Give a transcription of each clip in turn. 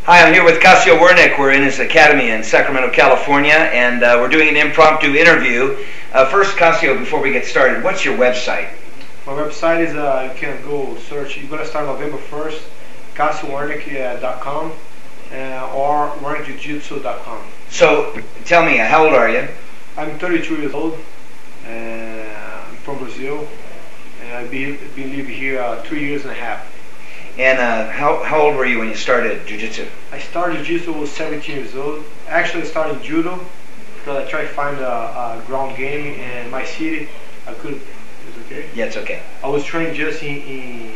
Hi, I'm here with Cassio Werneck. We're in his academy in Sacramento, California, and we're doing an impromptu interview. First, Cassio, before we get started, what's your website? My website is, you can go search, you're going to start November 1st, CassioWerneck.com or WerneckJiu-Jitsu.com. So, tell me, how old are you? I'm 32 years old, I'm from Brazil, and I've been living here 3 years and a half. And how old were you when you started Jiu-Jitsu? I started Jiu-Jitsu when I was 17 years old. Actually, I started Judo because I tried to find a ground game in my city. I could. It's okay. Yeah, it's okay. I was trained just in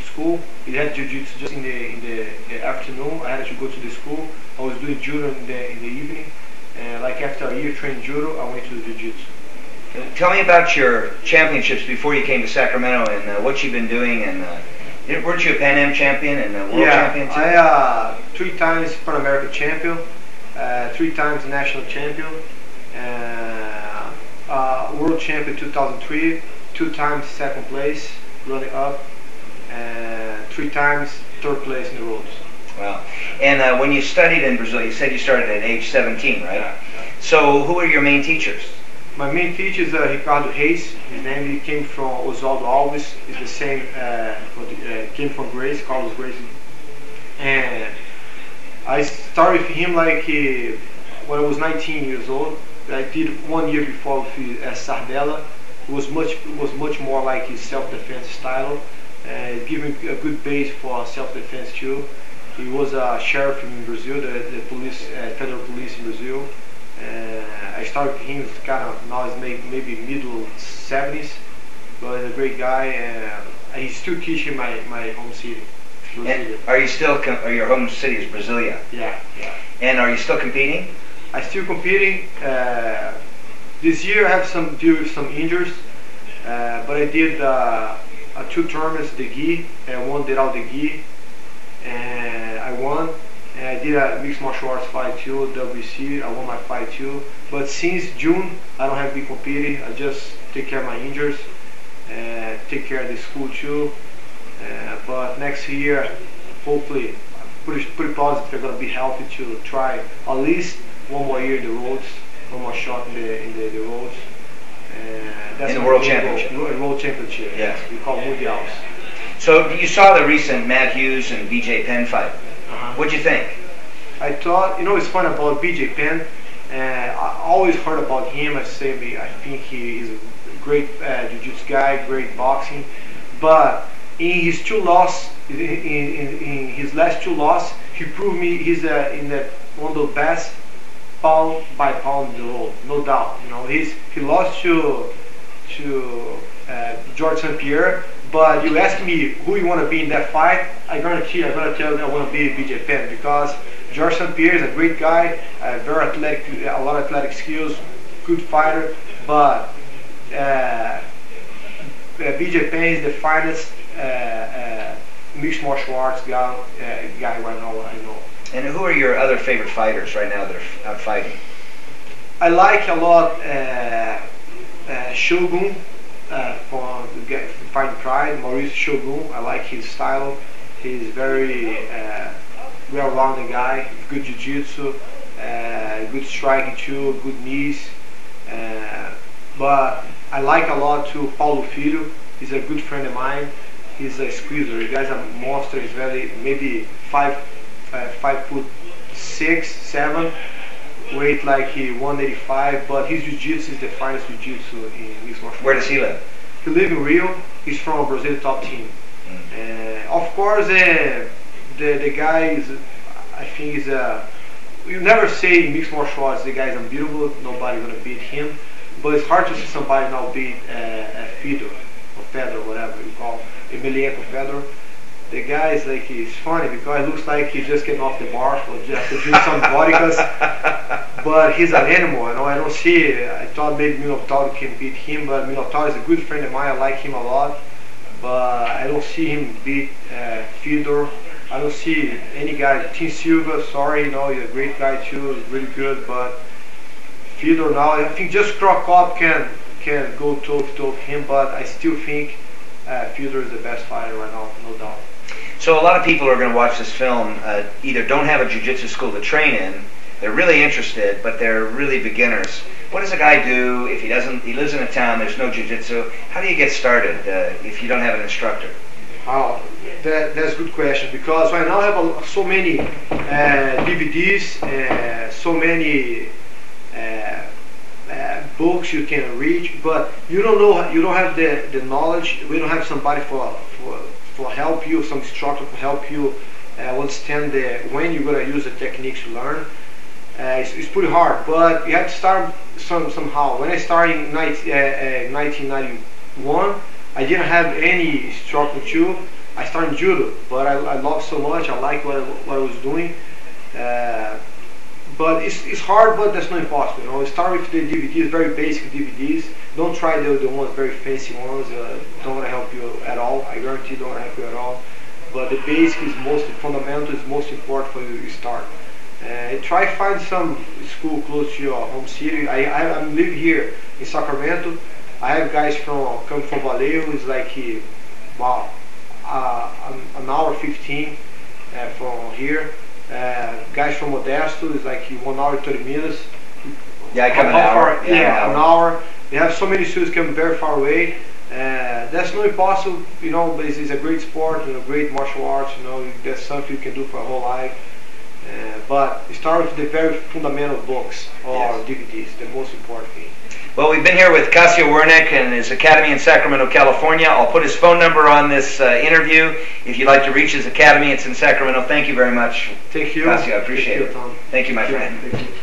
school. We had Jiu-Jitsu just in the afternoon. I had to go to the school. I was doing Judo in the evening, and like after a year training Judo, I went to Jiu-Jitsu. Tell me about your championships before you came to Sacramento and what you've been doing. And weren't you a Pan Am champion and a world champion too? I 3 times Pan American champion, 3 times national champion, world champion 2003, 2 times second place running up, and 3 times third place in the roads. Wow. And when you studied in Brazil, you said you started at age 17, right? Yeah. So who were your main teachers? My main teacher is Ricardo Reis. His name, he came from Oswaldo Alves. It's the same, came from Grace, Callos Grace. And I started with him like when I was 19 years old. I did 1 year before with Sardella. It was much more like his self-defense style. It gave me a good base for self-defense too. He was a sheriff in Brazil, the police, federal police in Brazil. I started with him kind of, now he's maybe middle 70s, but he's a great guy, and he's still teaching my home city, Brasilia. And are you still, your home city is Brasilia? Yeah. And are you still competing? I'm still competing. This year I have some deal with some injuries, but I did 2 tournaments, the gi, and 1 did out the gi, and I won. And I did a mixed martial arts fight too, WC. I won my fight too. But since June, I don't have been competing. I just take care of my injuries and take care of the school too. But next year, hopefully, pretty positive. I'm gonna be healthy to try at least 1 more year in the roads, 1 more shot in the roads. That's in the World Championship. World Championship. Yeah. We call Mundials. So you saw the recent Matt Hughes and BJ Penn fight. What'd you think? I thought, it's fun about BJ Penn. I always heard about him. I think he is a great jiu-jitsu guy, great boxing. But in his 2 losses, in his last 2 losses, he proved me he's one of the best pound by pound in the world, no doubt. He lost to George St. Pierre. But you ask me who you want to be in that fight, I'm gonna tell you I want to be BJ Penn, because George St. Pierre is a great guy, very athletic, a lot of athletic skills, good fighter. But BJ Penn is the finest mixed martial arts guy right now. I know. And who are your other favorite fighters right now that are out fighting? I like a lot Shogun. For Fighting Pride, Maurice Shogun. I like his style. He's very well-rounded guy, good jiu-jitsu, good striking too, good knees. But I like a lot too Paulo Filho. He's a good friend of mine. He's a squeezer. The guy's a monster. He's maybe 5'6", 7". Weight like 185, but his jiu-jitsu is the finest jiu-jitsu in mixed martial arts. Where does he live? He lives in Rio. He's from Brazil top team. Of course, the guy is, I think is you never say in mixed martial arts the guy is unbeatable. Nobody's gonna beat him. But it's hard to see somebody now beat Fedor or Fedor, whatever you call Emelianenko Fedor. The guy is like, he's funny because it looks like he just came off the bar for just to drink some vodkas. But he's an animal, I don't see it. I thought maybe Minotauro can beat him, but Minotauro is a good friend of mine. I like him a lot, but I don't see him beat Fedor. I don't see any guy. Tim Silva, sorry, he's a great guy too, really good, but Fedor now, I think just Krokop can go toe to toe with him, but I still think Fedor is the best fighter right now, no doubt. So a lot of people who are going to watch this film either don't have a jiu-jitsu school to train in, they're really interested, but they're really beginners. What does a guy do if he lives in a town, there's no jiu-jitsu? How do you get started if you don't have an instructor? Oh, that's a good question, because right now I have so many DVDs, so many books you can read, but you don't have the knowledge. We don't have somebody for help you, some instructor to help you understand when you're gonna use the techniques you learn. It's pretty hard, but you have to start somehow. When I started in 1991, I didn't have any instructor too. I started judo, but I loved so much. I liked what I was doing. But it's hard, but that's not impossible. You know, start with the DVDs, very basic DVDs. Don't try the ones very fancy ones. Don't want to help you at all. I guarantee don't want to help you at all. But the basic is fundamental is most important for you to start. Try to find some school close to your home city. I live here in Sacramento. I have guys come from Vallejo. It's like wow, an hour 15 from here. Guys from Modesto is like 1 hour 30 minutes. Yeah, I come an hour. An hour. They have so many students come very far away. That's not impossible, you know. But it's a great sport, you know, great martial arts. You know, that's something you can do for a whole life. But start with the very fundamental books or DVDs, the most important thing. Well, we've been here with Cassio Werneck and his academy in Sacramento, California. I'll put his phone number on this interview. If you'd like to reach his academy, it's in Sacramento. Thank you very much. Thank you. Cassio, I appreciate it. Tom. Thank you, my friend. Thank you.